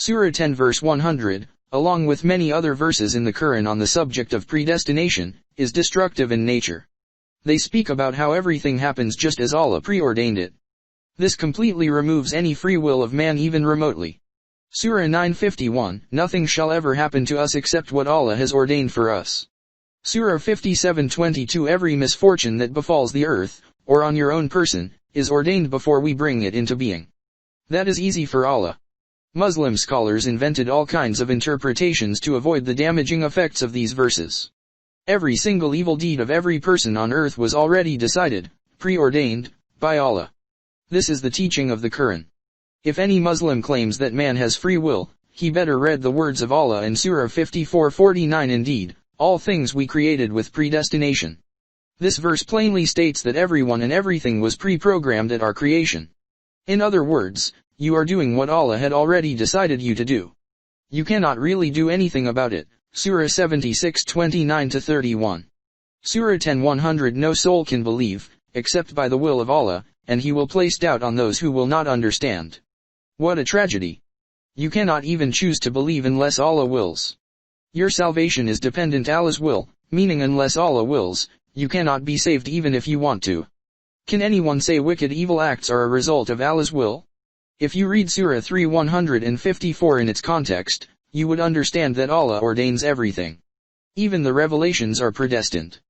Surah 10 verse 100, along with many other verses in the Qur'an on the subject of predestination, is destructive in nature. They speak about how everything happens just as Allah preordained it. This completely removes any free will of man even remotely. Surah 9:51, nothing shall ever happen to us except what Allah has ordained for us. Surah 57:22, every misfortune that befalls the earth, or on your own person, is ordained before we bring it into being. That is easy for Allah. Muslim scholars invented all kinds of interpretations to avoid the damaging effects of these verses. Every single evil deed of every person on earth was already decided, preordained, by Allah. This is the teaching of the Qur'an. If any Muslim claims that man has free will, he better read the words of Allah in Surah 54:49. Indeed, all things we created with predestination. This verse plainly states that everyone and everything was pre-programmed at our creation. In other words, you are doing what Allah had already decided you to do. You cannot really do anything about it. Surah 76:29-31. Surah 10:100, no soul can believe, except by the will of Allah, and He will place doubt on those who will not understand. What a tragedy! You cannot even choose to believe unless Allah wills. Your salvation is dependent Allah's will, meaning unless Allah wills, you cannot be saved even if you want to. Can anyone say wicked evil acts are a result of Allah's will? If you read Surah 3:154 in its context, you would understand that Allah ordains everything. Even the revelations are predestined.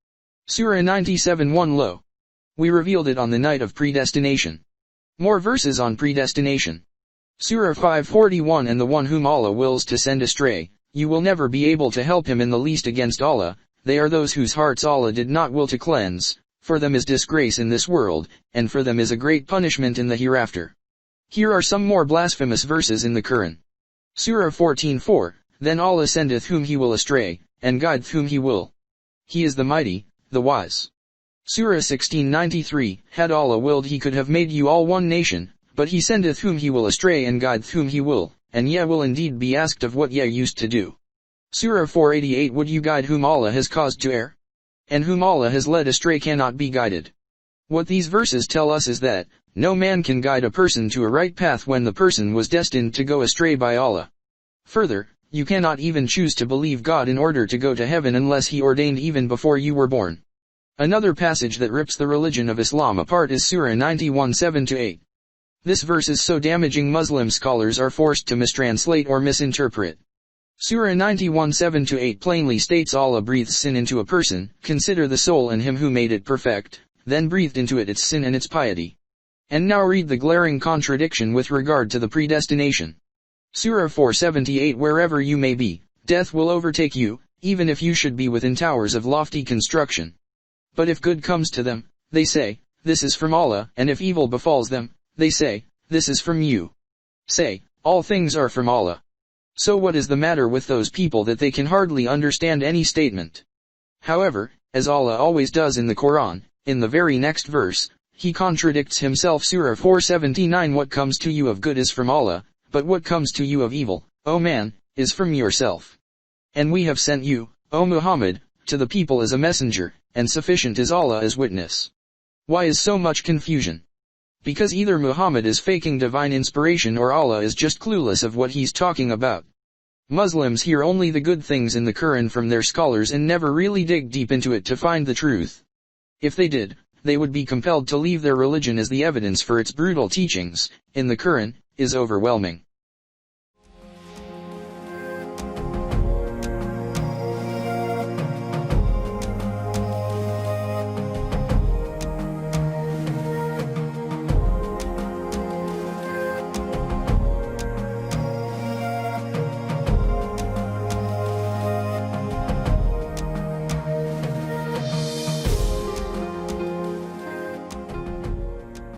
Surah 97:1, lo, we revealed it on the night of predestination. More verses on predestination. Surah 5:41, and the one whom Allah wills to send astray, you will never be able to help him in the least against Allah. They are those whose hearts Allah did not will to cleanse. For them is disgrace in this world, and for them is a great punishment in the hereafter. Here are some more blasphemous verses in the Qur'an. Surah 14:4, then Allah sendeth whom He will astray, and guideth whom He will. He is the mighty, the wise. Surah 16:93, had Allah willed He could have made you all one nation, but He sendeth whom He will astray and guideth whom He will, and ye will indeed be asked of what ye used to do. Surah 4:88, would you guide whom Allah has caused to err? And whom Allah has led astray cannot be guided. What these verses tell us is that, no man can guide a person to a right path when the person was destined to go astray by Allah. Further, you cannot even choose to believe God in order to go to heaven unless He ordained even before you were born. Another passage that rips the religion of Islam apart is Surah 91:7-8. This verse is so damaging Muslim scholars are forced to mistranslate or misinterpret. Surah 91:7-8 plainly states Allah breathes sin into a person, consider the soul and Him who made it perfect, then breathed into it its sin and its piety. And now read the glaring contradiction with regard to the predestination. Surah 4:78, wherever you may be, death will overtake you, even if you should be within towers of lofty construction. But if good comes to them, they say, this is from Allah, and if evil befalls them, they say, this is from you. Say, all things are from Allah. So what is the matter with those people that they can hardly understand any statement? However, as Allah always does in the Qur'an, in the very next verse, He contradicts Himself. Surah 4:79, what comes to you of good is from Allah, but what comes to you of evil, O man, is from yourself. And we have sent you, O Muhammad, to the people as a messenger, and sufficient is Allah as witness. Why is so much confusion? Because either Muhammad is faking divine inspiration or Allah is just clueless of what he's talking about. Muslims hear only the good things in the Qur'an from their scholars and never really dig deep into it to find the truth. If they did, they would be compelled to leave their religion, as the evidence for its brutal teachings, in the Qur'an, is overwhelming.